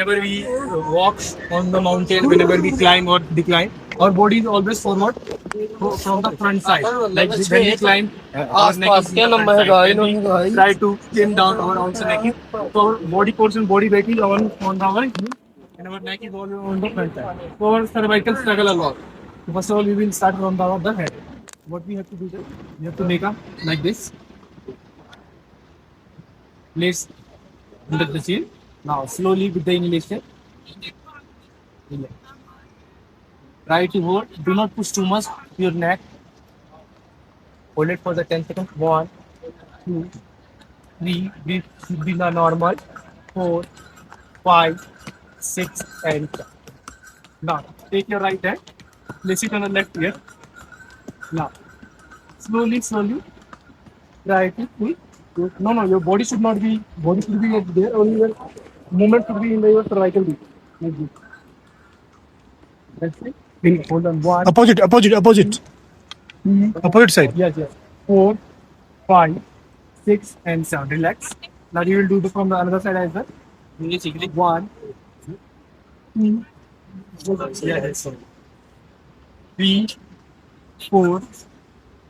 Whenever we walk on the mountain, whenever we climb or decline, our body is always forward from the front side. Like when we climb, our neck is in the front side. When we try to climb down, our also neck is so our body portion, body weight is on our knee, and our neck is all on the front side. So our cervical struggle a lot. So first of all, we will start from the head. What we have to do is we have to make up like this. Place under the chin. Now slowly with the inhalation. Try to hold. Do not push too much to your neck. Hold it for the 10 seconds. One, two, three. Breathe should be the normal. Four, five, six, and 7. Now take your right hand. Place it on the left ear. Now slowly try to pull. No, your body should be there. Only your movement should be in your cervical beat. Like this. That's it. Hold on. One. Opposite side. Yes. 4, 5, 6, and 7. Relax. Now you will do this from the another side as well. 1, 2, yes. 3, 4,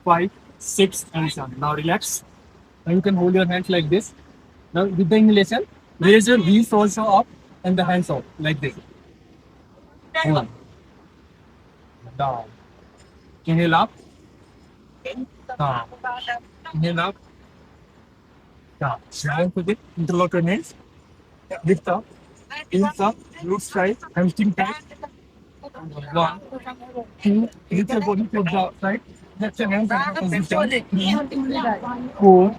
5, 6, and 7. Now relax. Now you can hold your hands like this. Now with the inhalation, raise your heels also up and the hands up like this. One. Down. Inhale up. Down. Inhale up. Down. Down to the interlock your hands. Lift up. Lift up. Root straight. Hamstring tight. 1, 2. Lift your body to the side. Lift your hands in position. 3, 4,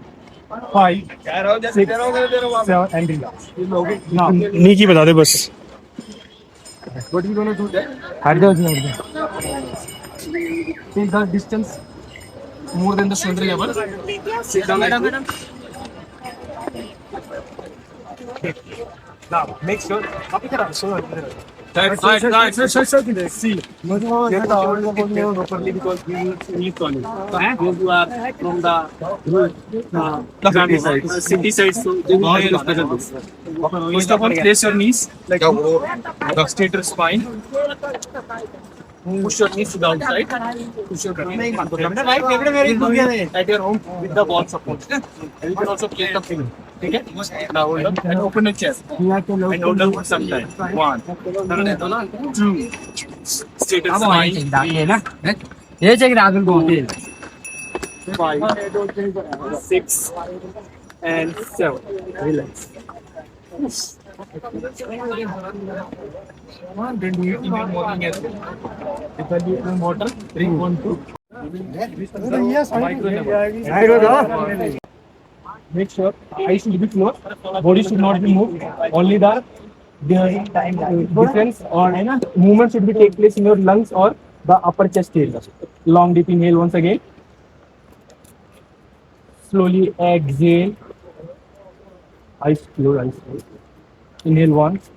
5, 6, 7, and relax. Now, नी की बता दे बस. what you gonna do there? Take the distance more than the shoulder level. Sit down like this. Now, make sure. Side. See. You have to hold it properly because we need to you are from the city side, so first of all, place your knees like straight your spine. Push your knees to the outside. Push your knees at your home with the wall support. And you can also place the pillow. Okay? Now hold up and open your chest. And hold up for some time. 1, 2, straight your spine. 5, 6, and 7. Relax. Then do it in your morning as well. If I need water, drink 1, 2. Make sure eyes should be closed, body should not be moved. Only the difference or movement should be take place in your lungs or the upper chest area. Long deep inhale once again. Slowly exhale. Eyes closed. Inhale once.